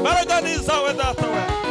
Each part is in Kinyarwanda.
baraganiza we data we.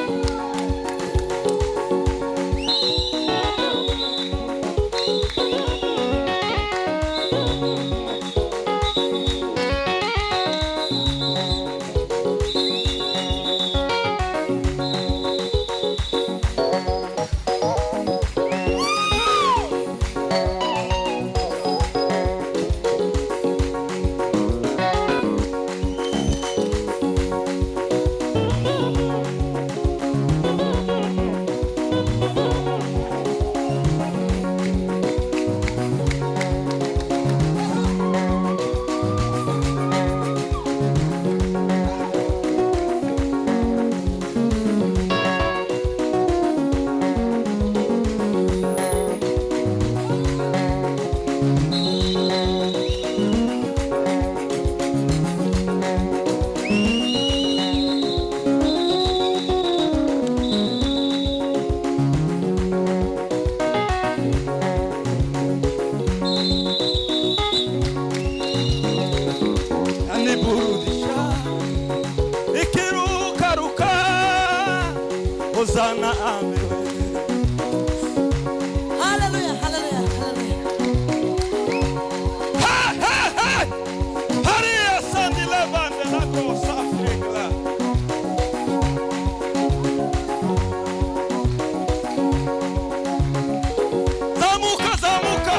Hosanna, amen. Hallelujah, hallelujah, hallelujah. Hey, hey, hey! Maria Sandi Levande la cosa figla. Zamuka, zamuka.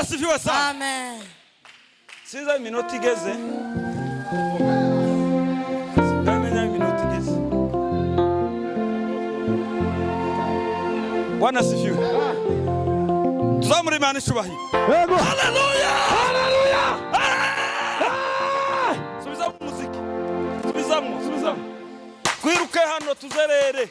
asifiwe sana. Amen. Siza iminota igeze. Kamenya iminota igeze. Bwana asifiwe. Tuzamure Imana icubahiro. Yego. Haleluya! Haleluya! Subizamo umuziki. Subizamo. Twiruke hano tuzerere.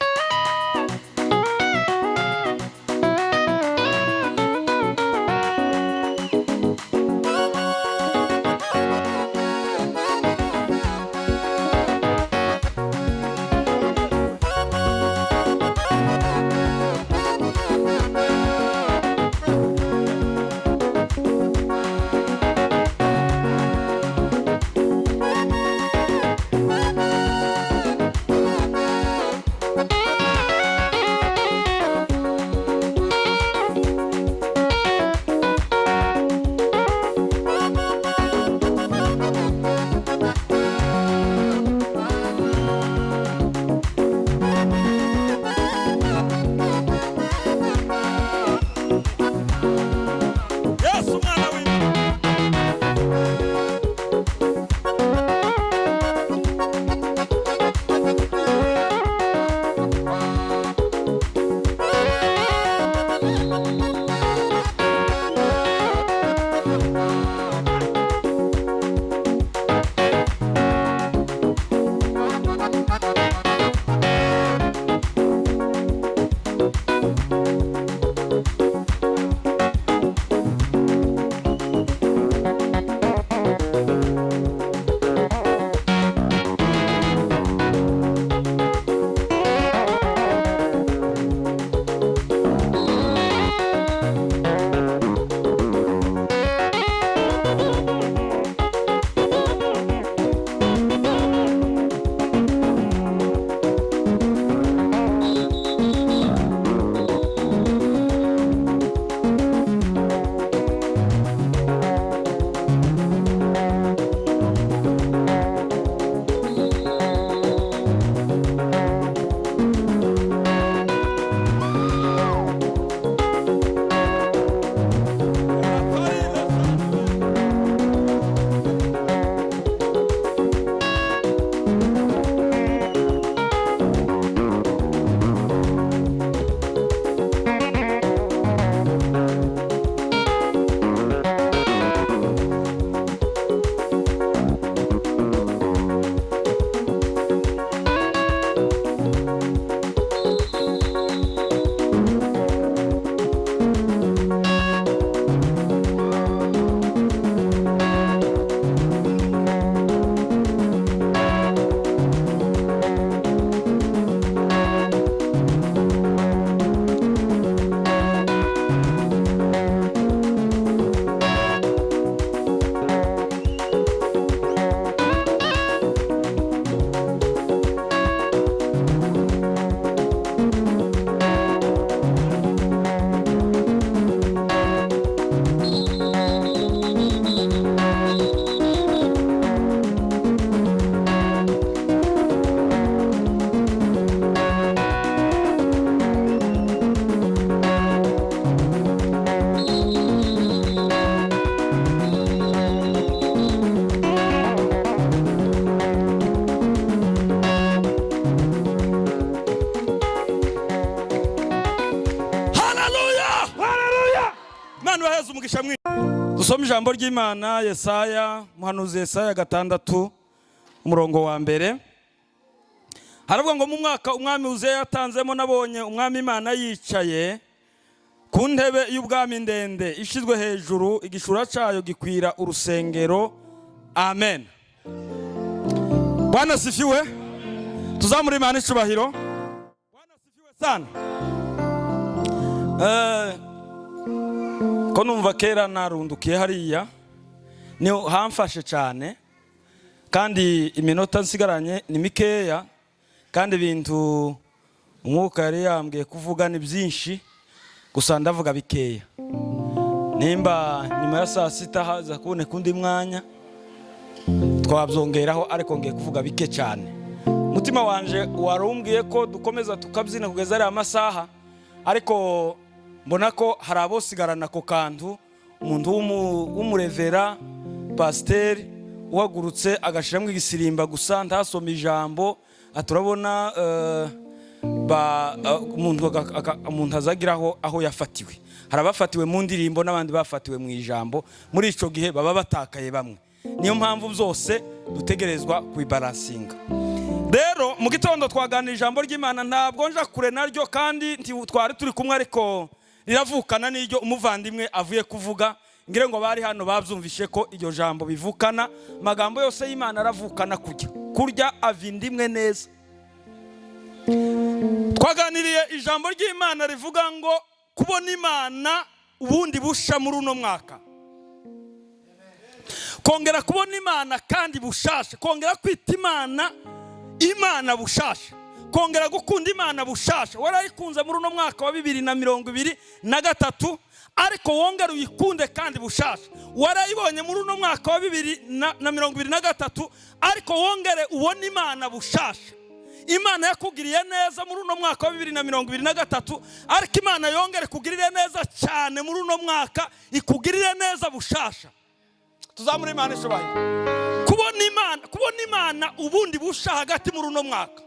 Dusome ijambo ry'Imana Yesaya, muhanuzi Yesaya 6 umurongo wa mbere. Haravuga ngo mu mwaka umwami Uziya yatanzemo nabonye umwami Imana yicaye ku ntebe y'ubwami ndende ishizwe hejuru, igishura cyayo gikwira urusengero. Amen. Bwana sifiwe. Tuzamure Imana icubahiro. Bwana sifiwe sana. Ko numva kera narundukiye hariya ni hamfashe cyane, kandi iminota nsigaranye ni mikeya, kandi ibintu umwuka yari yambwiye kuvuga ni byinshi, gusa ndavuga bikeya. Nimba nyuma ya saa sita haza kuboneka undi mwanya twabyongeraho, ariko ngiye kuvuga bike cyane. Mutima wanje warumbwiye ko dukomeza tukabyina kugeza ari amasaha, ariko mbona ko hari abosigarana ko kantu umuntu w'umurevera pasiteri uhagurutse agashiramo igisirimba gusa ntasome ijambo, turabona umuntu azagiraho aho yafatiwe. Hari abafatiwe mu ndirimbo n'abandi bafatiwe mu ijambo, muri ico gihe baba batakaye bamwe. Niyo mpamvu byose dutegerezwa kubibalansinga. Rero mu gitondo twaganira ijambo ry'Imana, ntabwo nja kure naryo kandi twari turi kumwe, ariko riravukana n'iryo umuvandimwe avuye kuvuga. Ngire ngo bari hano babyumvishe ko iryo jambo bivukana, magambo yose y'Imana aravukana kurya avindimwe neza. Twaganiriye ijambo ry'Imana rivuga ngo kubona Imana ubundi busha muri uno mwaka, kongera kubona Imana kandi bushasha, kongera kwita Imana bushasha, kongera gukunda Imana bushasha. Warayikunze muri uno mwaka wa 2023, ariko wongera uyikunde kandi bushasha. Warayibonye muri uno mwaka wa 2023, ariko wongere ubone Imana bushasha. Imana yakugiriye neza muri uno mwaka wa 2023, ariko Imana yongere kugirire neza cyane muri uno mwaka, ikugirire neza bushasha. Tuzamure Imana ishobaye. Kubona Imana ubundi busha hagati muri uno mwaka.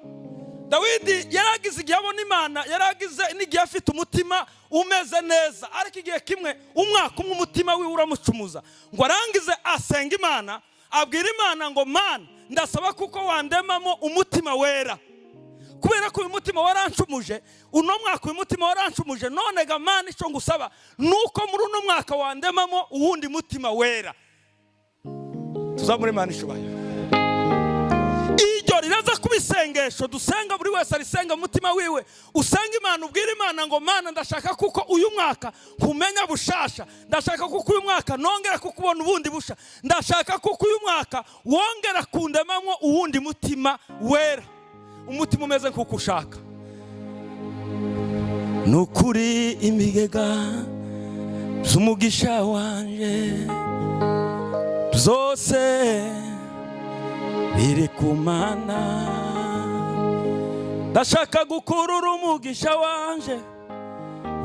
Dawidi yaragize igihe abona Imana, yaragize n'igihe afite umutima umeze neza, ariko igihe kimwe umwaka umwe umutima wiwe uramucumuza, ngo arangize asenga Imana, abwira Imana ngo Mana, ndasaba kuko wandemamo umutima wera, kubera ko uyu mutima warancumuje, uno mwaka uyu mutima warancumuje, none ga Mana icyo ngusaba nuko muri uno mwaka wandemamo uwundi mutima wera. Tuzamure Imana ishobaye. Iryo riraza kubisengesho dusenga, buri wese arisenga umutima wiwe, usenga Imana, ubwira Imana ngo Mana, ndashaka kuko uyu mwaka kumenya bushasha, ndashaka kuko uyu mwaka nongera kukubona ubundi busha, ndashaka kuko uyu mwaka wongera kundemamo uwundi mutima wera, umutima umeze nkuko ushaka. Nukuri imigega z'umugisha wanje zose biri kumana, ndashaka gukurura umugisha wanje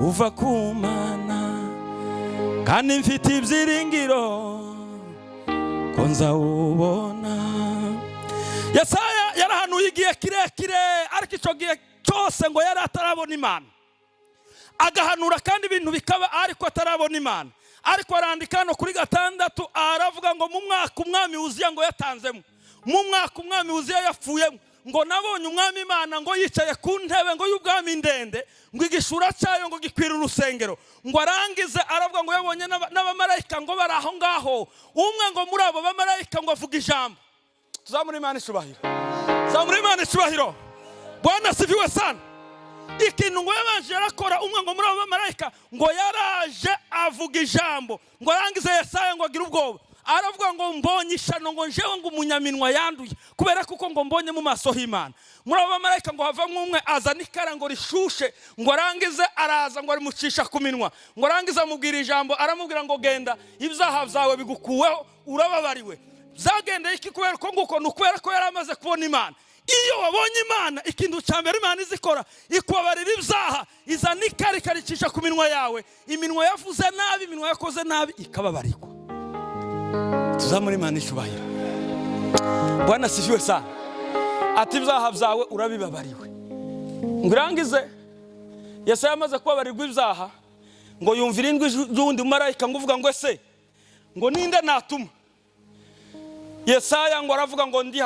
uva kumana, kandi mfite ibyiringiro ko nzawubona. Yesaya yarahanuye igihe kirekire, ariko icyo gihe cyose ngo yari atarabona Imana, agahanura kandi ibintu bikaba ariko atarabona Imana. Ariko arandika hano kuri 6 aravuga ngo mu mwaka umwami Uziya ngo yatanzemo, mu mwaka umwami Uziya yapfuyemo, ngo nabonye umwami Imana ngo yicaye ku ntebe ngo y'ubwami ndende, ngo igishura cyayo ngo gikwira urusengero. Ngo arangize aravuga ngo yabonye n'abamarayika ngo bari aho ngaho, umwe ngo muri abo bamarayika ngo avuga ijambo. Tuzamure Imana ishubahiro, tuzamure Imana ishubahiro. Bwana sifiwe sana. Ikintu ngo yabanje yarakora, umwe ngo muri abo bamarayika ngo yaraje avuga ijambo, ngo arangize Yesaya ngo agira ubwoba, aravuga ngo mbonye ishano ngo njewe ngo umunyaminwa yanduye, kubera kuko ngo mbonye mu maso h'Imana. Muri abo bamarayika ngo havamo umwe azana ikara ngo rishushe, ngo arangize araza ngo arimucisha ku minwa, ngo arangize amubwira ijambo, aramubwira ngo genda, ibyaha byawe bigukuweho, urababariwe. Zagendeye iki? Kubera ko nguko nukubera ko yari amaze kubona Imana. Iyo wabonye Imana, ikintu cya mbere Imana izikora ikubabarira ibyaha, izana ikara ikaricisha ku minwa yawe, iminwa yavuze nabi, iminwa yakoze nabi ikababarirwa. Tuzamure Imana ishubahiro. Bwana sifiwe sana. Ati ibyaha byawe urabibabariwe. Ngo irangize Yesaya amaze kubabarirwa ibyaha, ngo yumvira indwi y'undi marayika ngo uvuga ngo ese ngo ninde natuma. Yesaya ngo aravuga ngo ndi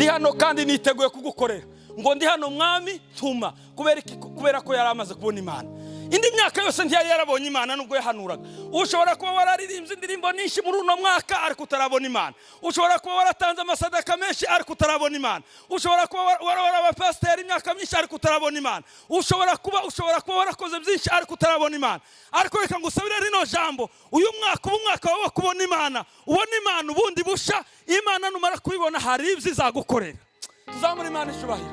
hano kandi niteguye kugukorera, ngo ndi hano mwami tuma. Kubera ko yari amaze kubona Imana. Indi myaka yose ntiyari yarabonye Imana nubwo yahanuraga. Ushobora kuba wararirimbye indirimbo nyinshi muri uno mwaka ariko utarabona Imana. Ushobora kuba waratanze amasadaka menshi ariko utarabona Imana. Ushobora kuba warabapasiteri imyaka myinshi ariko utarabona Imana. Ushobora kuba warakoze byinshi ariko utarabona Imana. Ariko reka ngusabire rino jambo, uyu mwaka umwaka wawe kubona Imana, ubona Imana ubundi busha. Imana numara kubibona hari ibyo izagukorera. Tuzamure Imana ishubahiro.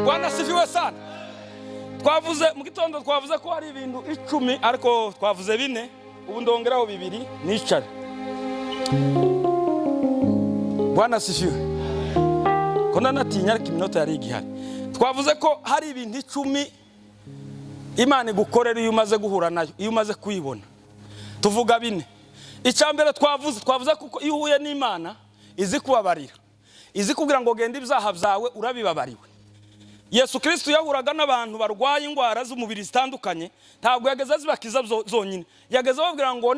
Bwana sifiwe sana. Twavuze mu gitondo twavuze ko hari ibintu 10 ariko twavuze 4, ubu ndongeraho 2 nicare. Bwana sifiwe. Kona natinya ariko iminota yari igihari. Twavuze ko hari ibintu 10 Imana igukorera iyo umaze guhura nayo, iyo umaze kuyibona. tuvuga bine. Icyambere twavuze kuko iyo uhuye n'Imana izi kubabarira, izi kubwira ngo genda ibyaha byawe urabibabariwe. Yesu Kristo yahuraga n'abantu barwaye indwara z'umubiri zitandukanye, ntabwo yageze zibakiza zonyine, yageze babwira ngo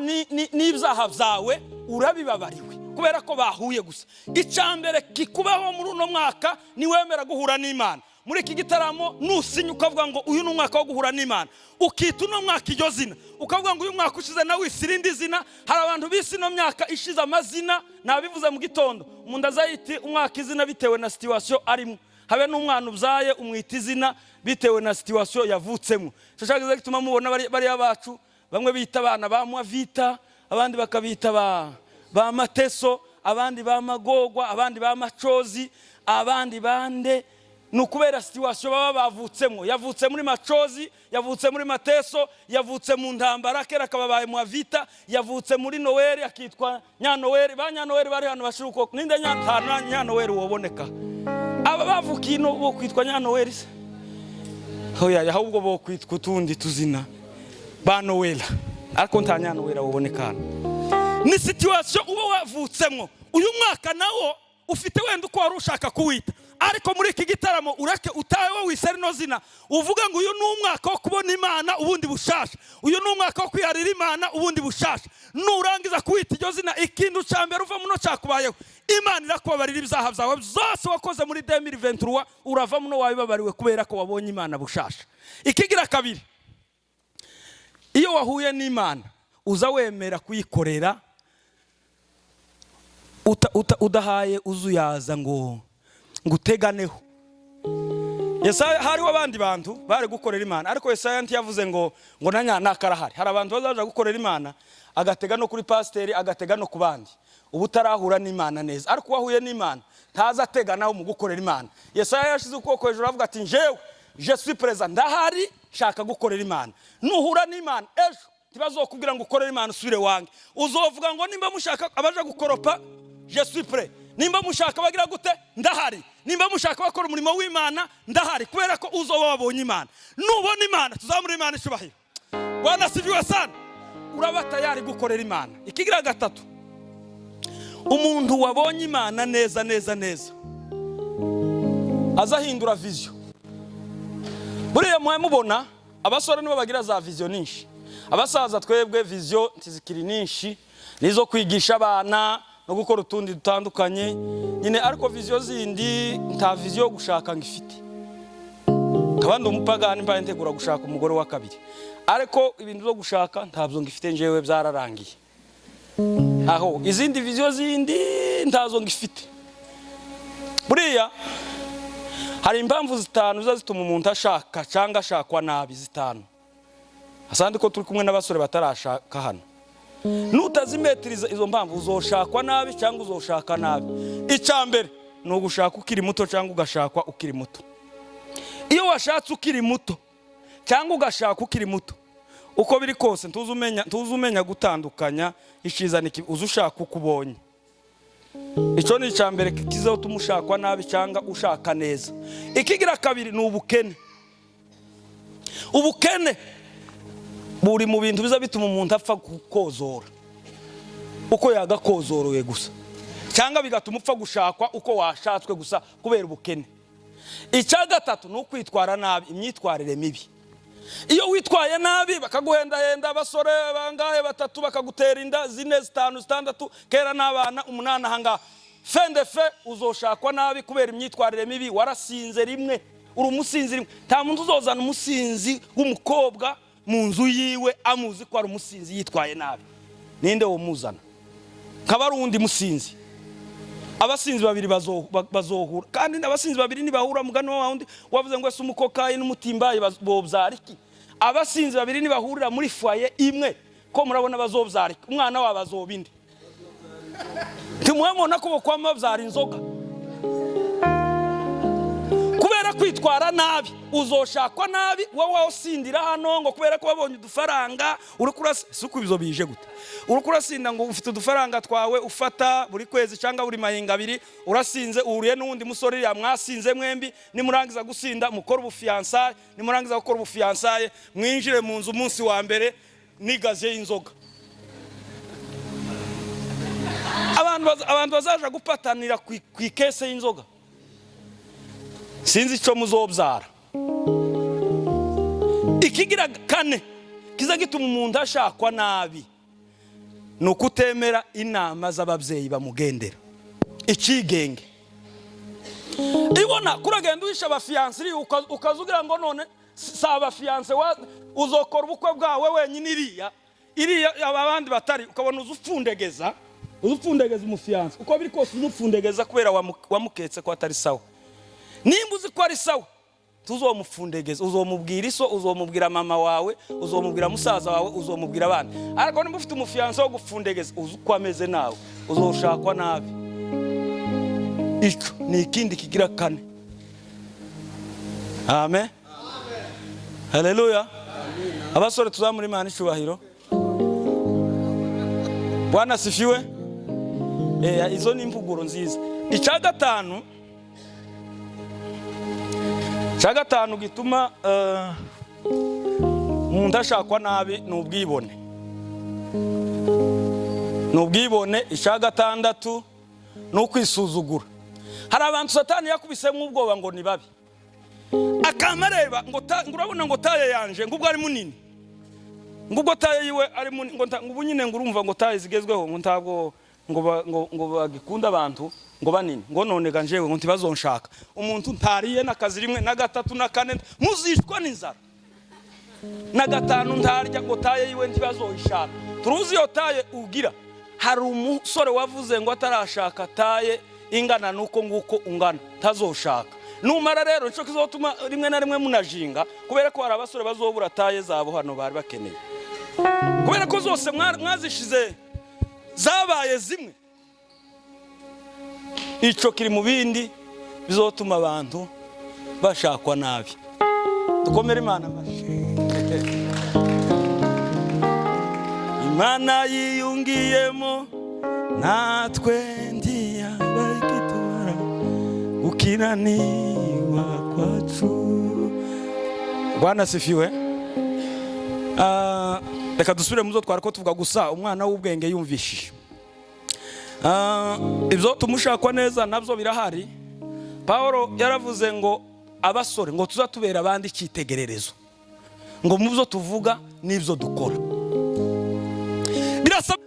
n'ibyaha byawe urabibabariwe, kubera ko bahuye gusa. Icyambere kikubaho muri uno mwaka ni wemera guhura n'Imana. Muri iki gitaramo nusinya ukavuga ngo uyu ni umwaka wo guhura n'Imana, ukita uno mwaka iryo zina, ukavuga ngo uyu mwaka ushize nawe isirindi zina. Hari abantu bisi ino myaka ishize amazina, nabivuze mu gitondo, umuntu azayiti umwaka izina bitewe na situation arimo. Habe n'umwana ubyaye umwita izina bitewe na situation yavutsemo. Cyashakaze gituma mubona bari abacu, bamwe bita abana ba Mwavita, abandi bakabita ba Mateso, abandi ba Magogwa, abandi ba Macozi, abandi bande. Nukubera situation baba bavutsemo. Yavutse muri Macozi, yavutse muri Mateso, yavutse mu ntambara kera kababaye Mwavita, yavutse muri Noel akitwa Nyanoel. Ba Nyanoel bari hano bashiruko ninde Nyanoel woboneka. Aba bavukino bo kwitwa Nyanoel se. Hoya ahubwo bo kwitwa utundi tuzina ba Noel. Ariko nta Nyanoel woboneka. Ni situation uba wavutsemo. Uyu mwaka nawo ufite wenda uko wari ushaka kuwita. Ariko muri iki gitaramo ureke utawe wiseri no zina, uvuga ngo uyu ni umwaka wo kubona Imana ubundi bushasha, uyu ni umwaka wo kwiharira Imana ubundi bushasha. Nurangiza kwita iryo zina, ikintu cyambere uva muno cyakubayeho, Imana irakubabarira ibyaha byawe byose wakoze muri 2023, urava muno wabibabariwe kubera ko wabonye Imana bushasha. Ikigira kabiri, iyo wahuye n'Imana uza wemera kuyikorera, udahaye uzuyaza ngo nguteganeho. Yesaya hariho abandi bantu bari gukorera Imana, ariko Yesaya ntiyavuze ngo nakarahari. Hari abantu bazaje gukorera Imana agatega no kuri pasiteri, agatega no ku bandi, ubu tarahura n'Imana neza. Ariko wahuye n'Imana ntaza ateganaho mu gukorera Imana. Yesaya yashize ukuboko hejuru avuga ati jewe je suis présent, ndahari shaka gukorera Imana. Nuhura n'Imana ejo tibazokubwira ngo ukorera Imana usubire wange, uzovuga ngo nimba mushaka abaje gukoropa je suis prêt, nimba mushaka bagira gute ndahari, nimba mushaka bakora umurimo w'Imana ndahari, kubera ko uzoba wabonye Imana. Nubona Imana tuzamura Imana ishubahiro. Bwana sifiwe sana. Uraba tayari gukorera Imana. Ikigira gatatu, umuntu wabonye Imana neza azahindura vision. Buriya mwe mubona abasore nibo bagira za vision nyinshi, abasaza twebwe vision ntizikiri nyinshi, nizo kwigisha abana no gukora utundi dutandukanye nyine. Ariko vision zindi nta vision yo gushaka ngifite, kabandi umupagani mbaye ntegura gushaka umugore wa kabiri, ariko ibintu byo gushaka ntabyo ngifite njewe, byararangiye. Aho izindi vision zindi ntazo ngifite. Buriya hari impamvu zitanu zituma umuntu ashaka cyangwa ashakwa nabi, zitanu. Asandi ko turi kumwe n'abasore batarashaka hano. Nutazimetiriza izo mpamvu uzoshakwa nabi cyangwa uzoshaka nabi. Icyambere ni ugushaka ukiri muto cyangwa ugashakwa ukiri muto. Iyo washatse ukiri muto cyangwa ugashaka ukiri muto, uko biri kose ntuzumenya gutandukanya ishiza niki uzushaka ukubonye. Ico ni icyambere kizo tumushakwa nabi cyangwa ushaka neza. Ikigira kabiri ni ubukene. Ubukene buri mu bintu biza bituma umuntu apfa gukozora uko yagakozorowe gusa, cyangwa bigatuma upfa gushakwa uko washatswe gusa kubera ubukene. Icya gatatu ni ukwitwara nabi, imyitwarire mibi. Iyo witwaye nabi bakaguhenda abasore bangahe batatu bakagutera inda 4 5 6 kera n'abana 8 hanga fendefe, uzoshakwa nabi kubera imyitwarire mibi. Warasinze rimwe, uri umusinzi rimwe. Nta muntu uzozana umusinzi w'umukobwa mu nzu yiwe amuzi ko ari umusinzi yitwaye nabi. Ninde wo muzana? Kabarundi musinzi. Abasinzi babiri bazohura, kandi abasinzi babiri nibahura mugano wawundi wavuze ngo ese umukokayi n'umutimbaye bobyariki. Abasinzi babiri nibahurira muri foyer imwe, ko murabona bazobyariki, umwana wa bazobinde. Timwemona ko bokwama babyara inzoga. Kubera kwitwara nabi uzoshakwa nabi. Wowe usindira hano ngo kubera ko wabonye udufaranga urukurasa, suko bizo bije gute? Urukurasinda ngo ufite udufaranga twawe ufata buri kwezi cyangwa buri mahinga abiri, urasinze uhuriye n'undi musore ya mwasinze mwembi, nimurangiza gusinda mukora ubufiansaye, nimurangiza gukora ubufiansaye mwinjire mu nzu umunsi wa mbere nigaze inzoga. abantu bazaja gupatanira ku ikese y'inzoga, sinzi icyo muzobyara. Ikigira kane kiza gituma umuntu ashakwa nabi ni ukutemera inama z'ababyeyi bamugendera. Ikigenge ibona kuragenda uhisha abafiyansiri ukazugira ngo none si abafiyanse uzokora ubukwe bwawe wenyine iriya abandi batari, ukabona uzupfundegeza umufiyanse uko biri kose umupfundegeza kubera wamuketse ko atari sawa. Nimba uzi ko ari sawa tuzomupfundegeza, uzomubwira iso, uzomubwira mama wawe, uzomubwira musaza wawe, uzomubwira abandi. Ariko nimba ufite umufiyanse wo gupfundegeza uzi ko ameze nawe uzoshakwa nabi. Icyo ni ikindi kigira kane. Amen. Haleluya. Abasore tuzamura Imana icyubahiro. Bwana sifiwe. Izo ni imvuguro nziza. Icya gatanu gituma umuntu ashakwa nabi ni ubwibone. Icya gatandatu ni ukwisuzugura. Hari abantu Satani yakubisemo ubwoba ngo ni babi, akamareba ngo urabona ngo taye yanje ngo ubwo ari munini, ngo ubwo taye yiwe ari munini, ngo ubu nyine ngo urumva ngo taye zigezweho ngo ntabwo ngo bagikunda abantu ngo banini, ngo none ganjewe ngo ntibazonshaka. Umuntu ntariye n'akazi rimwe na gatatu na kane muzishwa n'inzara, na gatanu ntarya ngo taye yiwe ntibazoyishaka. Turuzi yo taye ugira. Hari umusore wavuze ngo atarashaka taye ingana nuko nguko ungana tazoshaka. Numara rero cyo kizotuma rimwe na rimwe munajinga kubera ko hari abasore bazobura taye zabo hano bari bakeneye, kubera ko zose mwazishize zabaye zimwe. Ico kiri mu bindi bizotuma abantu bashakwa nabi. Dukomere Imana amashi. Imana yiyungiyemo natwe ndiyabagitora ukinaniwa kwacu. Bwana sifiwe. Reka dusubire muzo twariko tuvuga gusa umwana w'ubwenge yumvishije. Ibyo tumushakwa neza nabyo birahari. Paulo yaravuze ngo abasore ngo tuzatubera abandi cyitegererezo, ngo mu byo tuvuga n'ibyo dukora. Birasaba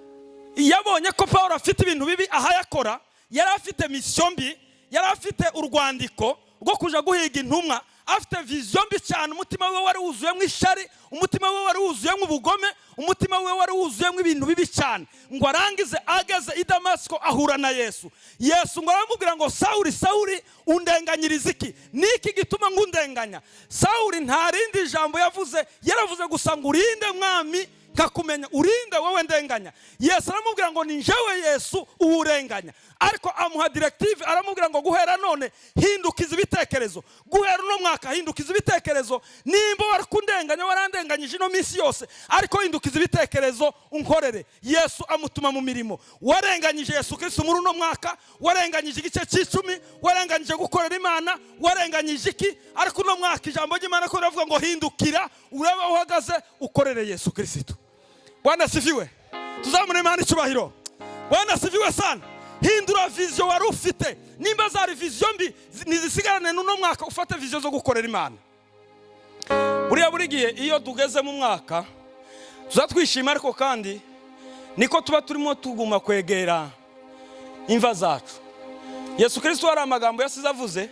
yabonye ko Paulo afite ibintu bibi ahayakora, yari afite mission mbi, yari afite urwandiko rwo kuja guhiga intumwa, afite vision mbi cyane. Umutima we wari wuzuyemo ishari, umutima we wari wuzuyemo ubugome, umutima we wari wuzuyemo ibintu bibi cyane. Ngo arangize ageze i Damasiko ahura na Yesu. Yesu ngo aramubwira ngo Sawuli undenganyiriza iki? Niki gituma ngundenganya? Sawuli nta rindi jambo yavuze, yaravuze gusa ngo urinde mwami kakumenya, urinde wowe ndenganya. Yesu aramubwira ngo ni njyewe Yesu uwurenganya. Ariko amuha directive, aramubwira ngo guhera none hindukiza ibitekerezo, guhera no mwaka hindukiza ibitekerezo. Nimba wari kundenganya warandenganyije no minsi yose, ariko hindukiza ibitekerezo unkorere. Yesu amutuma mu mirimo. Warenganyije Yesu Kristo muri no mwaka, warenganyije igice cy'icumi, warenganyije gukorera Imana, warenganyije iki? Ariko no mwaka ijambo ry'Imana ko ravuga ngo hindukira urebe uhagaze ukorere Yesu Kristo. Bwana sifiwe. Tuzamure Imana icyubahiro. Bwana sifiwe sana. Hindura vision wari ufite. Nimba zari vision mbi nizisigarane n'uno mwaka ufate vision zo gukorera Imana. Buri gihe iyo tugeze mu mwaka tuzatwishima, ariko kandi niko tuba turimo tuguma kwegera imva zacu. Yesu Kristo hari amagambo yasize avuze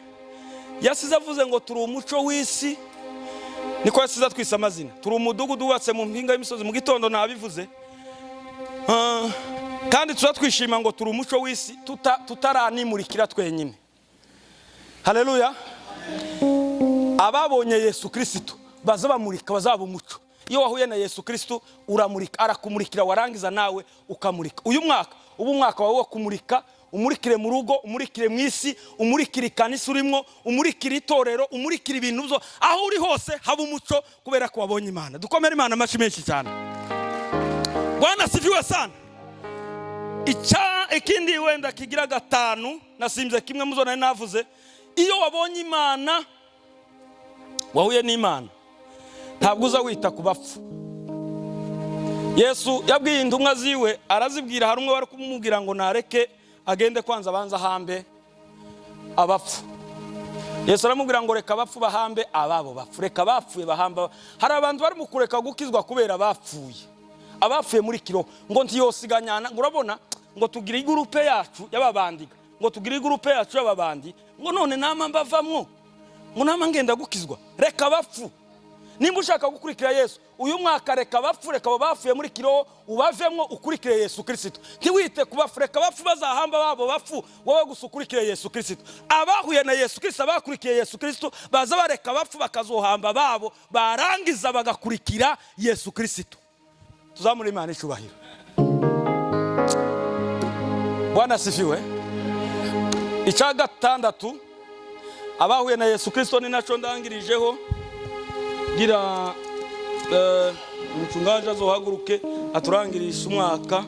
ngo turi umuco w'isi, niko yasize twise amazina. Turi umudugudu wubatse mu mpinga y'imisozi, mu gitondo nabivuze. Kandi tuzatwishima ngo turi umuco w'isi tutaranimurikira twenyine. Haleluya. Ababonye Yesu Kristo bazabamurika, bazaba umuco. Iyo wahuye na Yesu Kristo uramurika, arakumurikira, warangiza nawe ukamurika. Uyu mwaka ubu mwaka wawe wo kumurika, umurikire mu rugo, umurikire mu isi, umurikire ikanisa urimo, umurikire itorero, umurikire ibintu byo aho uri hose haba umuco, kubera ko wabonye Imana. Dukomere Imana amashi menshi cyane. Bwana sifiwe sana. Ikindi wenda kigira gatanu nasimze kimwe muzo nari navuze. Iyo wabonye Imana, wahuye n'Imana, ntabwo uza wita ku bapfu. Yesu yabwiye intumwa ziwe, arazibwira, hari umwe bari kumubwira ngo nareke agende kwanza abanza hambe abapfu. Yesu aramubwira ngo reka abapfu bahambe ababo bapfu, reka bapfuye bahamba. Hari abantu bari mu kureka gukizwa kubera bapfuye, abapfuye muri kiro ngo ntiyosiganyana. Ngo urabona ngo tugire igroupe yacu y'ababandiga, ngo tugire igroupe yacu y'ababandi, ngo none nama mbavamwo, ngo nama ngenda gukizwa. Reka abapfu. Nimba ushaka gukurikira Yesu uyu mwaka, reka abapfu, reka abo bafuye muri kiro ubavemwo ukurikire Yesu Kristo. Ntiwite kubafu, reka abapfu bazahamba babo bapfu, wowe gusa ukurikire Yesu Kristo. Abahuye na Yesu Kristo, abakurikiye Yesu Kristo baza bareka abapfu bakazohamba babo, barangiza bagakurikira Yesu Kristo. Tuzamure Imana icubahiro. Bwana asifiwe. Icya gatandatu, abahuye na Yesu Kristo ni naco ndangirijeho. Gira umucungaje azohaguruke aturangirisha umwaka.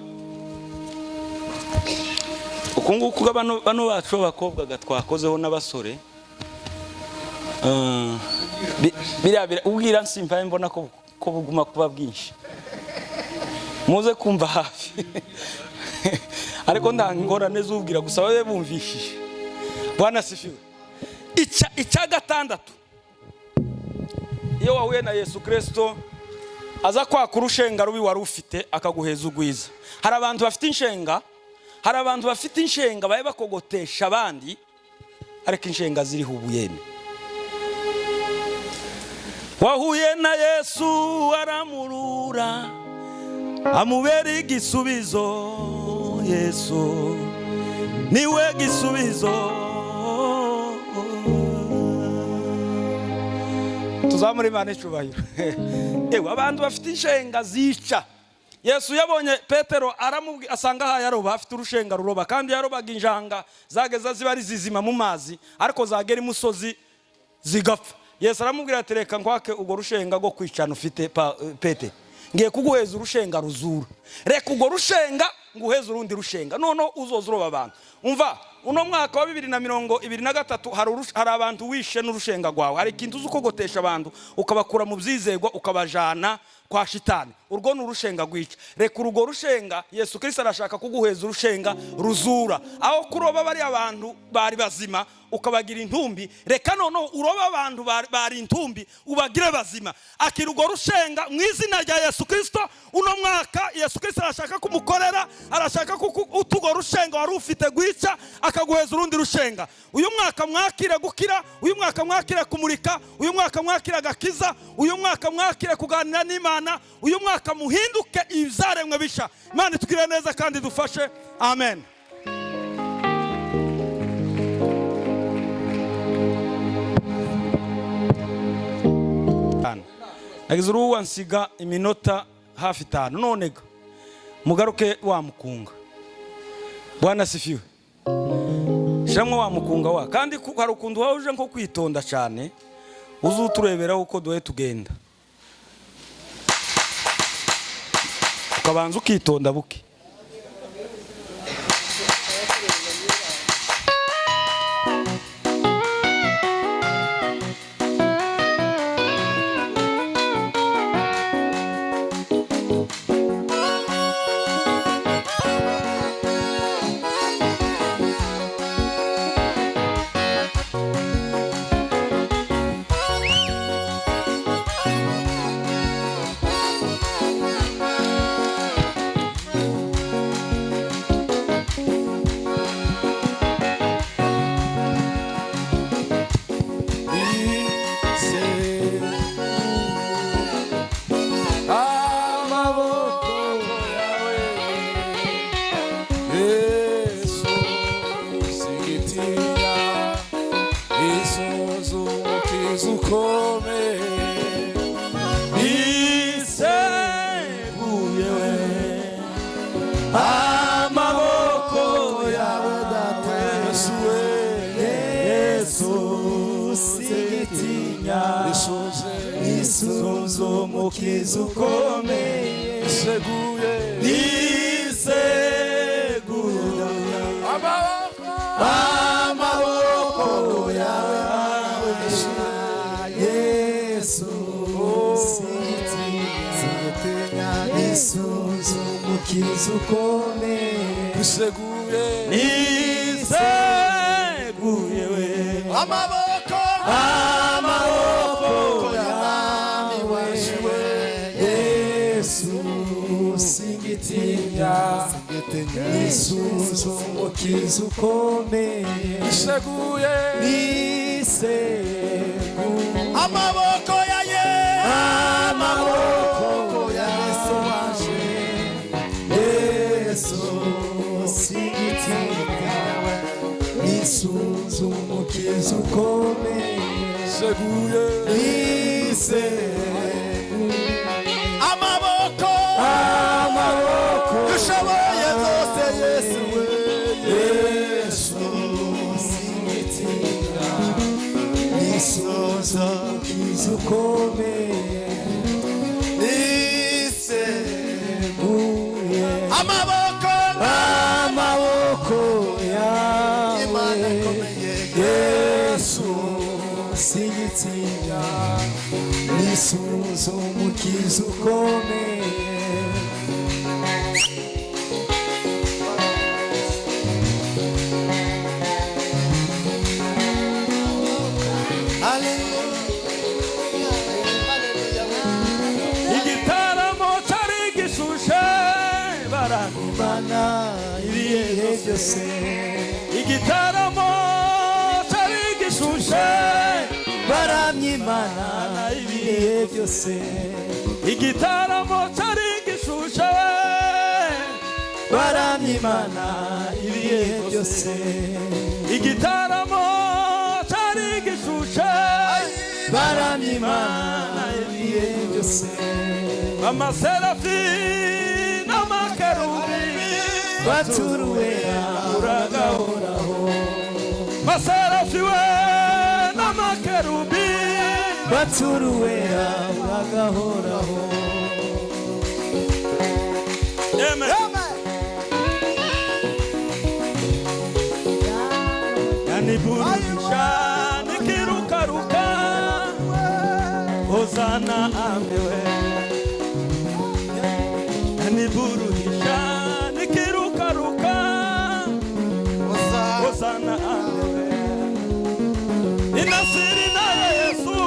Ukunguko bano bacu bakobwa gatwakozeho n'abasore. Bira ubwira nsimva mbona ko buguma kuba bwinshi. Muze kumva hafi. Ariko ndangorane zubwira gusa babe bumvishije. Bwana asifiwe. Icya gatandatu, iyo wahuye na Yesu Kristo aza kwakura urushenga rubi wari ufite akaguheza ugwiza. Hari abantu bafite inshenga, baye bakogotesha abandi, ariko inshenga ziriho ubuyene. Wahuye na Yesu aramurura, amubera igisubizo. Yesu niwe gisubizo. Tuzamure Imana icubahiro. Abantu bafite inshenga zica. Yesu yabonye Petero asanga aha yaroba, afite urushenga ruroba, kandi yarobaga injanga zageza ziba ari zizima mu mazi, ariko zagera imusozi zigapfa. Yesu aramubwira ati reka nkwake ugo rushenga go kwicana ufite Pete, ngiye kuguheza urushenga ruzura. Reka ugo rushenga nguheza urundi rushenga, noneho uzoza uroba abantu. Umva, uno mwaka wa 2023 hari abantu wishe n'urushenga rwawe. Hari ikintu uzukogotesha abantu ukabakura mu byizegwa ukabajana kwa shitani. Urwo n'urushenga rwica. Reka urugo rushenga, Yesu Kristo arashaka kuguheza urushenga ruzura. Aho kuroba bari abantu bari bazima ukabagira intumbi, reka noneho uroba abantu bari intumbi ubagire bazima. Akira ugo rushenga mu izina rya Yesu Kristo. Uno mwaka Yesu Kristo arashaka kumukorera, arashaka utugo rushenga wari ufite gwica akaguheza urundi rushenga. Uyu mwaka mwakire gukira, uyu mwaka mwakire kumurika, uyu mwaka mwakire gakiza, uyu mwaka mwakire kuganira n'Imana, uyu mwaka muhinduke ibyaremwe bisha. Imana itugire neza kandi dufashe. Amen. Nagize uruwa nsiga iminota hafi 5. Nonega mugaruke wa mukunga. Bwana asifiwe. Shamwe wa mukunga wa, kandi hari ukuntu waje nko kwitonda cyane, uzuturebera uko doye tugenda, ukabanza ukitonda buke. Isunzo mukiza ukomeye, niseguye amaboko yawe Yesu, sinitinya Yesu. umukiza ukomeye niseguye niseguye we amaboko y'Umwami wacu Yesu singitinya nisunze umukiza ukomeye niseguye niseguye amaboko ya Yesu waje Yesu singitinya nisunze umukiza ukomeye niseguye niseguye amaboko dushoboye zose Yesu we Yesu singitinya nisunze umukiza ukomeye niseguye amaboko Imana yawe ikomeye Yesu singitinya nisunze umukiza ukomeye igitaramo cyari gishushe Imana ibihe byose igitaramo cyari gishushe baramya Imana ibihe byose igitaramo cyari gishushe baramya Imana ibihe byose igitaramo cyari gishushe baramya Imana ibihe byose amaserafi n'amakerubi baturuwera uragahoraho maserafi we n'amakerubi baturuwera uragahoraho Amen. Yaniburudisha nikirukaruka Hosana amewe Yaniburudisha nikirukaruka Hosana amewe Inasiri na Yesu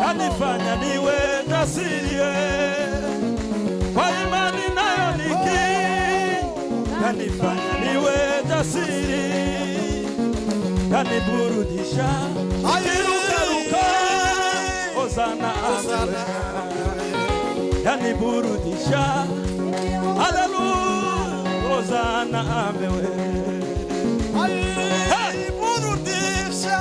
Yanifanya niwe jasiri kwa imani nayo niki Yanifanya niwe jasiri Yaniburudisha nikirukaruka Hosana amewe Yaniburudisha Hallelujah Hosana amewe burudisha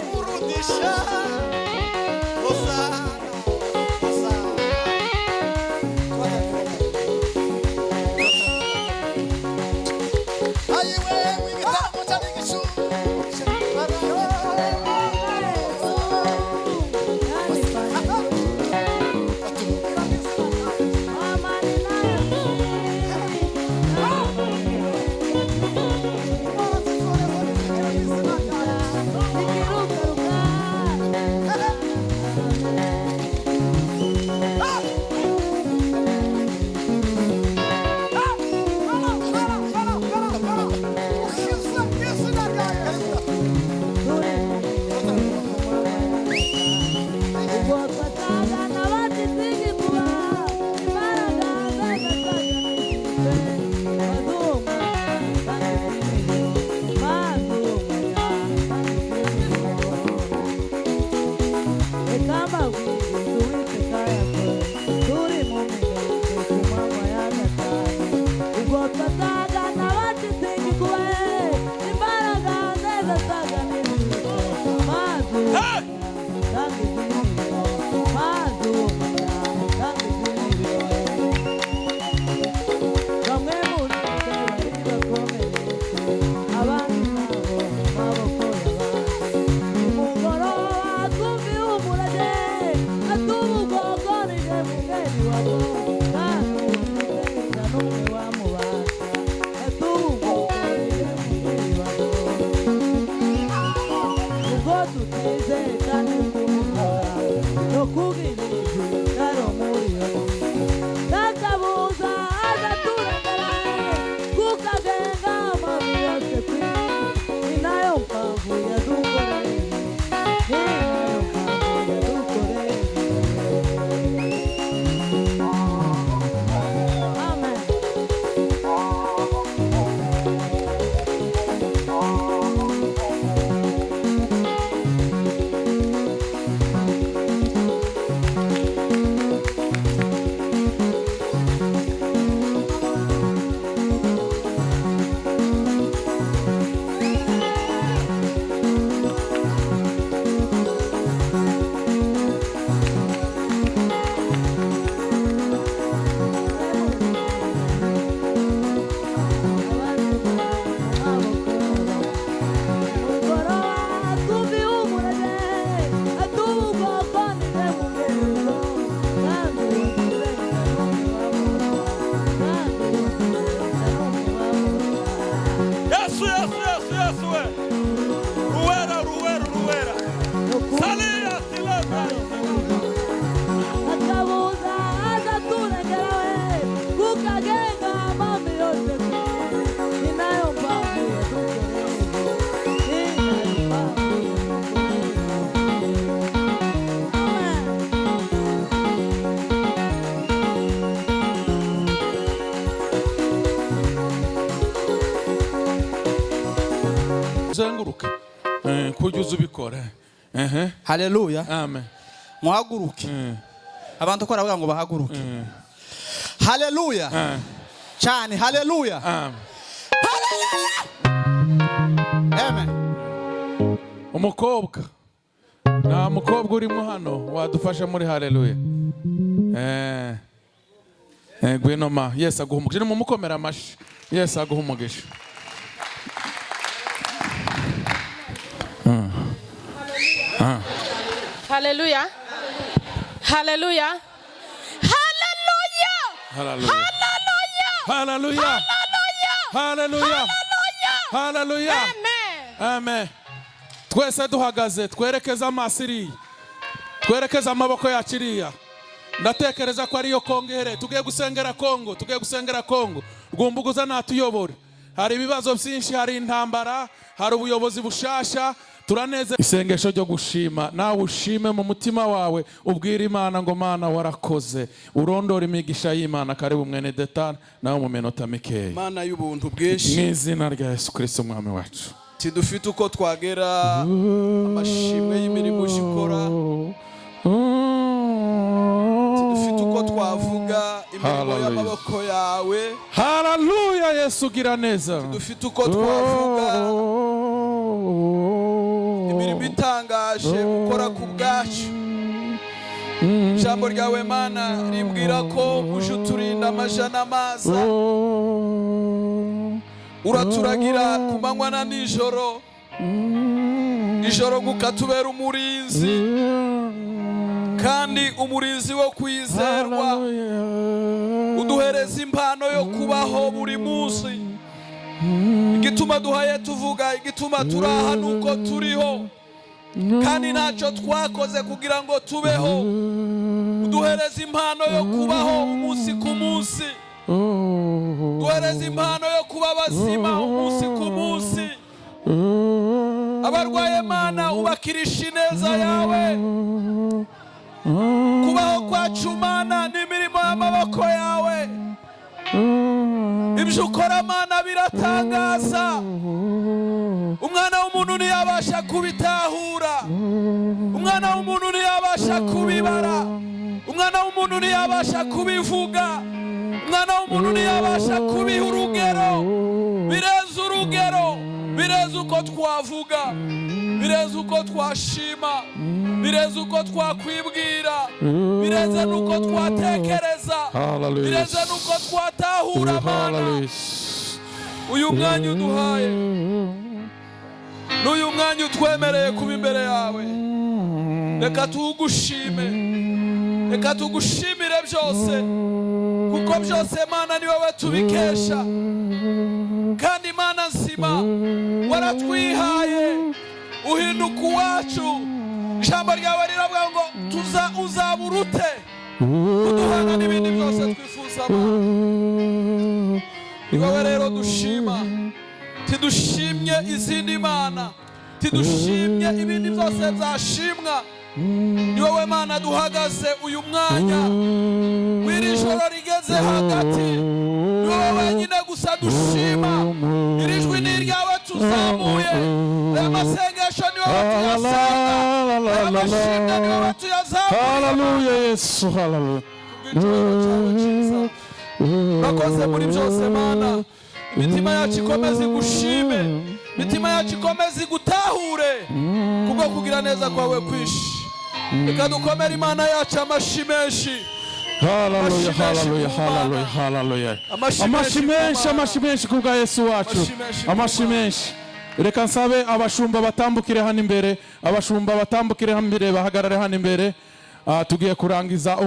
burudisha Umugoroba twumviye umurage Zenguruka kujuza ubikora. Haleluya. Amen. Muhaguruke. Abantu ko aravuga ngo bahaguruke. Haleluya. Cyane haleluya. Amen. Umukobwa. Nta mukobwa urimo hano wadufasha muri haleluya. Gweno ma. Yes aguha umugisha. Mu mukomera amashi. Yes aguha umugisha. Hallelujah. Hallelujah. Hallelujah. Hallelujah. Hallelujah. Hallelujah. Hallelujah. Hallelujah. Amen. Amen. Twese duhagaze twerekeza amasiri. Twerekeza amaboko yakiriya. Ndatekereza ko ariyo kongere tugiye gusengera Kongo, tugiye gusengera Kongo. Rwumbuguza natuyobore. Hari ibibazo byinshi, hari intambara, hari ubuyobozi bushasha. Turaneze isengesho ryo gushima, nawe ushime mu mutima wawe, ubwira Imana ngo Mana warakoze, urondora imigisha y'Imana. Karibu mwene Detane nawe mu minota mikeya. Mana y'ubuntu bwinshi, mu izina rya Yesu Kristo umwami wacu, tidufite uko twagera amashimwe y'imirimo ukora, tidufite uko twavuga imirimo y'amaboko yawe. Haleluya. Yesu gira neza. Tidufite uko twavuga imirimo itangaje gukora ku bwacu. Ijambo ryawe Mana rimbwira ko uje uturinda amajana amaza, uraturagira ku manywa na nijoro, ijoro ukatubera umurinzi, kandi umurinzi wo kwizerwa. Uduhereza impano yo kubaho buri munsi. Igituma duhaye tuvuga, igituma turaha nuko turiho, kandi ntacyo twakoze kugira ngo tubeho. Uduhereza impano yo kubaho umunsi ku munsi, duhereza impano yo kuba bazima umunsi ku munsi. Abarwaye Mana ubakirisha ineza yawe. Kubaho kwacu Mana n'imirimo y'amaboko yawe. Ibyo ukora Mana biratangaza. Umwana w'umuntu ntiyabasha kubitahura, umwana w'umuntu ntiyabasha kubibara, umwana w'umuntu ntiyabasha kubivuga, umwana w'umuntu ntiyabasha kubiha urugero. Birenze urugero, birenze uko twavuga, birenze uko twashima, birenze uko twakwibwira, birenze nuko twatekereza, birenze nuko twatahura Mana. Uyu mwanya uduhaye, n'uyu mwanya utwemereye kuba imbere yawe, reka tugushime, reka tugushimire byose, kuko byose Mana ni wowe tubikesha. Kandi Mana nzima waratwihaye uhinduka uwacu. ijambo ryawe riravuga ngo uzabura ute kuduhana n'ibindi byose twifuza ni wowe rero dushima, tidushimye izindi mana, tidushimye ibindi byose byashimwa. Ni wowe Mana duhagaze uyu mwanya w'iri joro rigeze hagati, ni wowe wenyine gusa dushima. Iri jwi ni iryawe tuzamuye, aya masengesho ni wowe tuyasanga, aya mashimwe ni wowe tuyazamuye. Haleluya Yesu, haleluya. Urakoze muri byose Mana, imitima yacu ikomeze igushime, imitima yacu ikomeze igutahure kubwo kugira neza kwawe kwishi. Reka dukomere Imana yacu amashyi menshi. Haleluya, haleluya, haleluya, haleluya. Amashyi menshi kubwa Yesu wacu, amashyi menshi. Reka nsabe abashumba batambukire hano imbere, abashumba batambukire hano imbere, bahagarare hano imbere. Tugiye kurangiza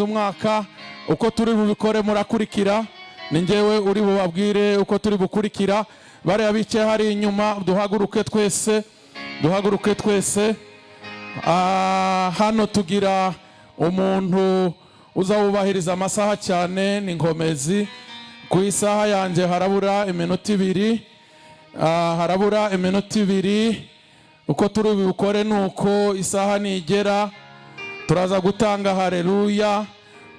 umwaka, uko turi bubikore murakurikira. Ni njyewe uri bubabwire uko turi bukurikira. Bariya bicaye hari inyuma, duhaguruke twese. Hano tugira umuntu uzawubahiriza amasaha cyane, ni Nkomezi. Ku isaha yanjye harabura iminota ibiri. Uko turi bubikore nuko isaha nigera turaza gutanga haleluya.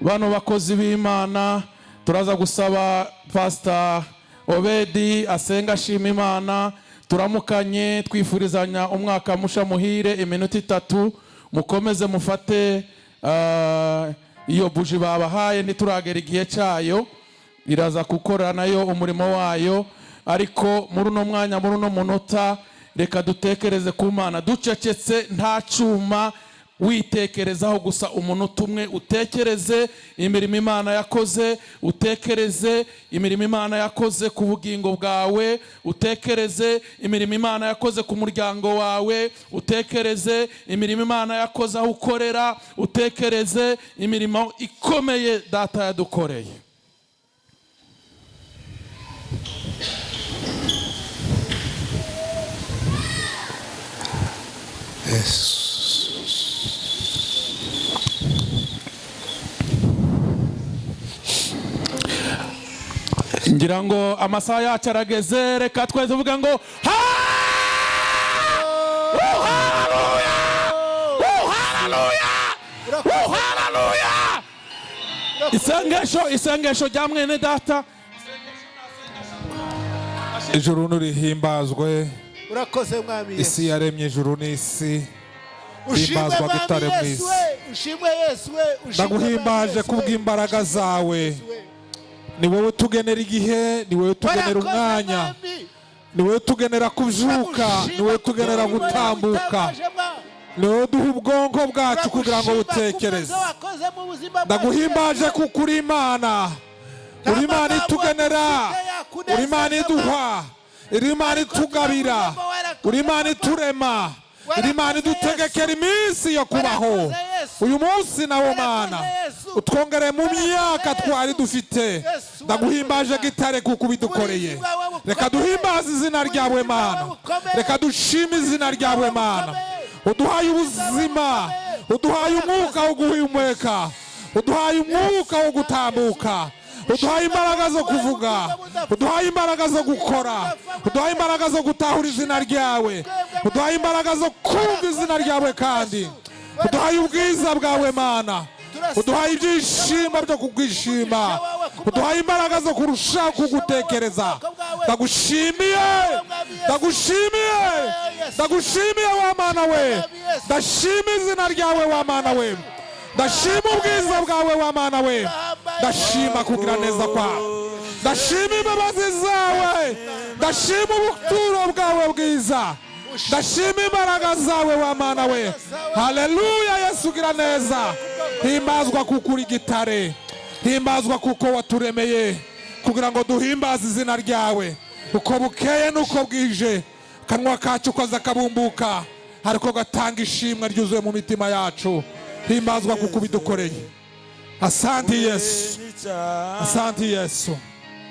Bano bakozi b'Imana turaza gusaba Pastor Obedi asenga ashima Imana, turamukanye twifurizanya umwaka musha muhire. Iminota 3 mukomeze mufate iyo buji babahaye, nituragera igihe cyayo iraza gukora nayo umurimo wayo. Ariko muri uno mwanya, muri uno munota, reka dutekereze ku Mana ducecetse, nta cyuma, witekerezaho gusa umunota umwe. Utekereze imirimo Imana yakoze, utekereze imirimo Imana yakoze ku bugingo bwawe, utekereze imirimo Imana yakoze ku muryango wawe, utekereze imirimo Imana yakoze aho ukorera, utekereze imirimo ikomeye data yadukoreye. Ngira ngo amasaha yacu arageze, reka twese tuvuga ngo haleluya. Isengesho rya mwene data. Ijuru nurihimbazwe, urakoze mwami Yesu. Isi yaremye ijuru n'isi, himbazwa gitare mu isi. Ushimwe Yesu, ndaguhimbaje kubw'imbaraga zawe. Ni wowe tugenera igihe, ni wowe tugenera umwanya, ni wowe tugenera kubyuka, ni wowe tugenera gutambuka, ni wowe duha ubwonko bwacu kugira ngo butekereze. Ndaguhimbaje kuko uri Imana, uri Imana itugenera, uri Imana iduha, uri Imana itugabira, uri Imana iturema, uri Imana idutegekera iminsi yo kubaho. Uyu munsi nawo Mana utwongere mu myaka twari dufite. Ndaguhimbaje gitare kuko ubidukoreye. Reka duhimbaze izina ryawe Mana, reka dushime izina ryawe Mana. Uduhaye ubuzima, uduhaye umwuka wo guhumeka, uduhaye umwuka wo gutambuka, uduhaye imbaraga zo kuvuga, uduhaye imbaraga zo gukora, uduhaye imbaraga zo gutahura izina ryawe, uduhaye imbaraga zo kumva izina ryawe, kandi uduhaye ubwiza bwawe Mana, uduhaye ibyishimo byo kukwishima, uduhaye imbaraga zo kurushaho kugutekereza. Ndagushimiye wa Mana we, ndashima izina ryawe wa Mana we, ndashima ubwiza bwawe wa Mana we, ndashima kugira neza kwawe, ndashima imbabazi zawe, ndashima ubuturo bwawe bwiza, ndashima imbaraga zawe wa Mana we. Haleluya Yesu, gira neza. Himbazwa kuko uri gitare, himbazwa kuko waturemeye kugira ngo duhimbaze izina ryawe uko bukeye nuko bwije. Kanwa kacu koza kabumbuka, ariko gatanga ishimwe ryuzuye mu mitima yacu. Himbazwa kuko ubidukoreye. Asante Yesu, asante Yesu.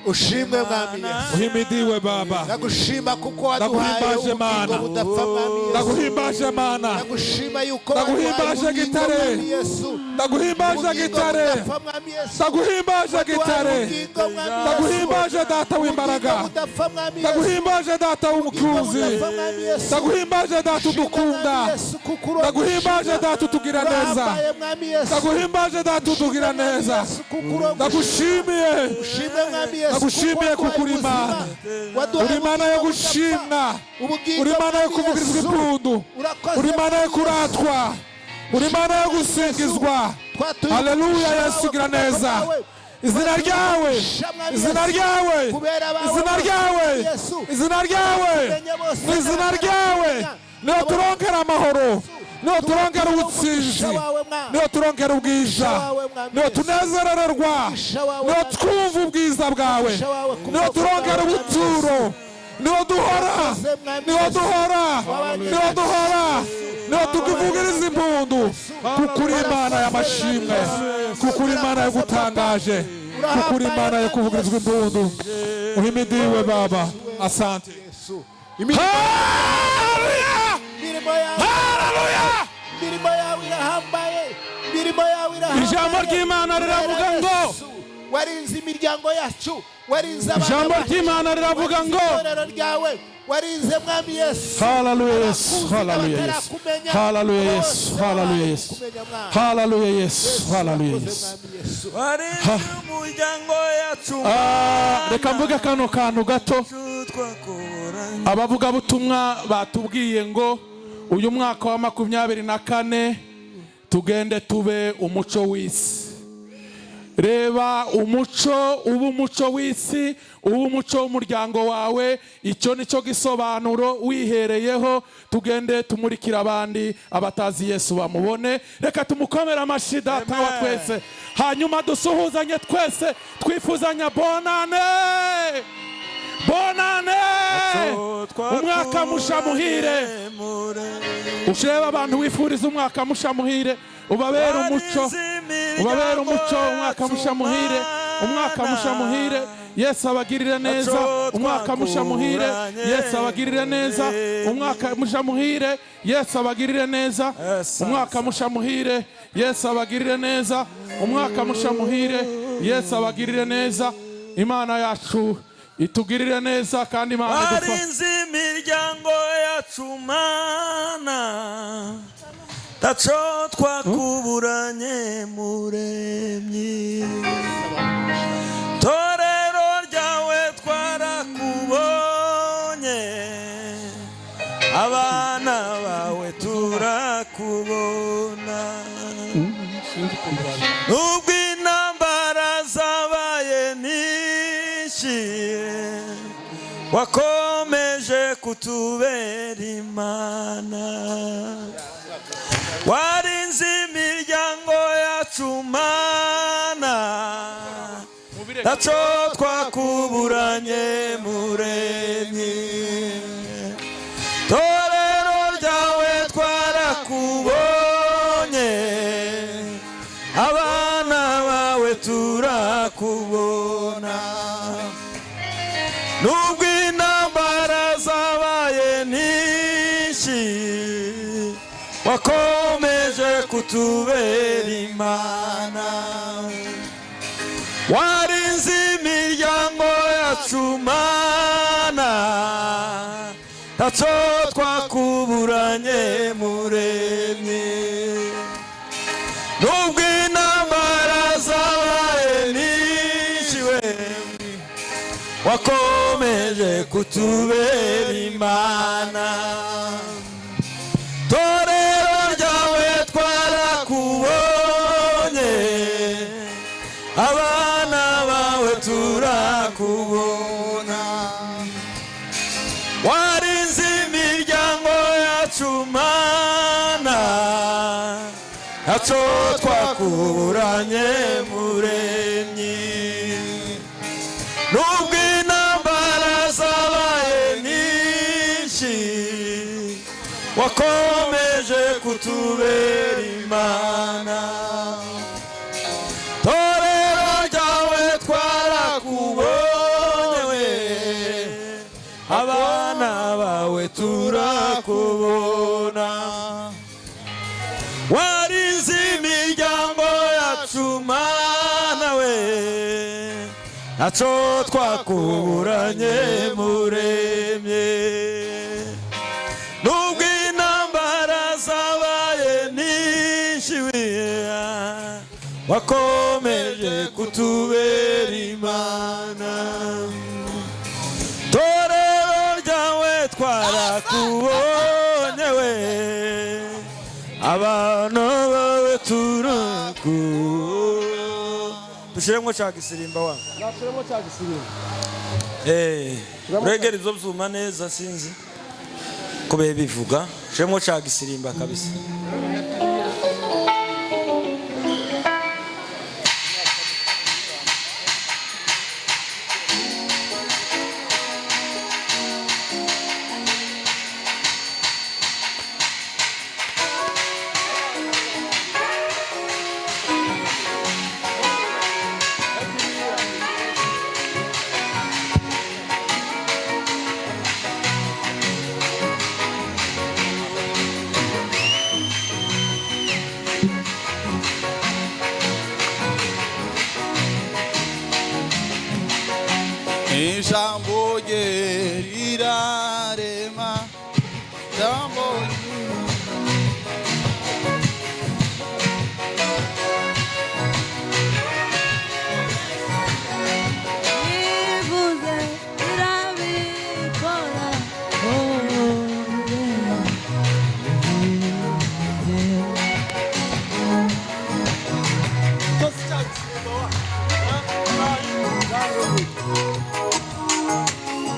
ushimwe mwami Yesu uhimidiwe Baba, ndagushima kuko waduhaye ndaguhimbaje Mana, ubugingo budapfa mwami Yesu ndaguhimbaje Mana, ndagushima yuko ndaguhimbaje gitare, ndaguhimbaje gitare, ndaguhimbaje gitare, ndaguhimbaje data w'imbaraga, ndaguhimbaje data w'umukunzi, ndaguhimbaje data udukunda, ndaguhimbaje data utugira neza, ndaguhimbaje data utugira neza, ndagushimiye, ndagushimiye kuko uri Imana, uri Imana yo gushimwa, uri Imana yo kuvugirizwa impundu, uri Imana yo kuratwa, uri Imana yo gusingizwa. Haleluya, Yesu ugira neza. Izina ryawe, izina ryawe, izina ryawe, izina ryawe, izina ryawe niyo turongera amahoro, niyo turongera ubutsinzi, niyo turongera ubwiza, niyo tunezerererwa, niyo twumva ubwiza bwawe, niyo turongera ubuturo, niyo duhora, niyo duhora, niyo duhora, niyo tukuvugiriza impundu, kuko uri Imana y'amashimwe, kuko uri Imana yo gutangaje, kuko uri Imana yo kuvugirizwa impundu. Uhimidiwe Baba, asante. Haleluya! Haleluya! Ijambo ry'Imana riravuga ngo warinze imiryango yacu, warinze ijambo ry'Imana riravuga ngo warinze mwami Yesu. Haleluya Yesu, haleluya Yesu, haleluya Yesu, haleluya Yesu, haleluya Yesu, haleluya Yesu. warinze umuryango yacu. Reka mvuge kano kantu gato. Abavugabutumwa batubwiye ngo uyu mwaka wa 24 tugende tube umuco w'isi. Reba umuco, ubu umuco w'isi, ubu umuco w'umuryango wawe, icyo nicyo gisobanuro wihereyeho. Tugende tumurikira abandi abatazi Yesu bamubone. Reka tumukomere amashyi data wa twese, hanyuma dusuhuzanye twese twifuzanya bonane, bonane, umwaka musha muhire. Usheba abantu wifuriza umwaka musha muhire, ubabera umuco, ubabera umuco, umwaka musha muhire, umwaka musha muhire. Yesu abagirire neza, umwaka musha muhire. Yesu abagirire neza, umwaka musha muhire. Yesu abagirire neza, umwaka musha muhire. Yesu abagirire neza, umwaka musha muhire. Yesu abagirire neza. Imana yacu itugirire neza kandi Imana idufashe. warinze imiryango yacu Mana, taco twakuburanye Muremyi. Torero ryawe twarakubonye, abana bawe turakubona. Nubwo intambara zabaye nyinshi, wakomeje kutubera Imana. Warinze imiryango yacu Mana, taco twakuburanye Muremyi. Torero ryawe twarakubonye, abana bawe turakubona. Nubwo intambara zabaye nyinshi, wakomeje kutubera Imana. Warinze imiryango yacu Mana, taco twakuburanye Muremyi. Nubwo intambara zabaye nyinshi, wakomeje kutubera Imana. Torero ryawe twarakubonye, abana bawe turakubona. Warinze imiryango yacu Mana, taco twakuburanye Muremyi. Nubwo intambara zabaye nyinshi, wakomeje kutubera Imana. Torero ryawe twarakubonye, ntacyo twakuburanye muremye nubwo intambara zabaye nyinshi wakomeje kutubera imana torero ryawe twarakubonye we abantu bawe turakubonye dushiremo cya gisirimba wa Nashiremo cya gisirimba. Uregera ibyo byuma neza sinzi kubeye bivuga shiremo cya gisirimba kabisa. Ijambo rye rirarema ijambo Ivuze irabikora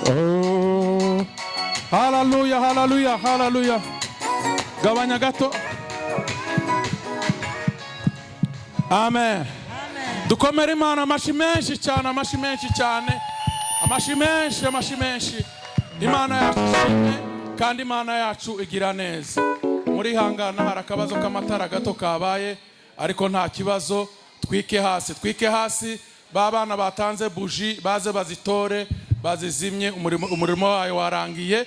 Oh, haleluya, haleluya, haleluya. Gabanya gato. Amen. Dukomere Imana amashi menshi cyane, amashi menshi cyane. Amashi menshi, amashi menshi. Imana yacu ishimwe kandi Imana yacu igira neza. Muri hangana hari akabazo k'amatara gato kabaye ariko nta kibazo. Twike hasi ba bana batanze buji baze bazitore bazizimye umurimo wayo warangiye.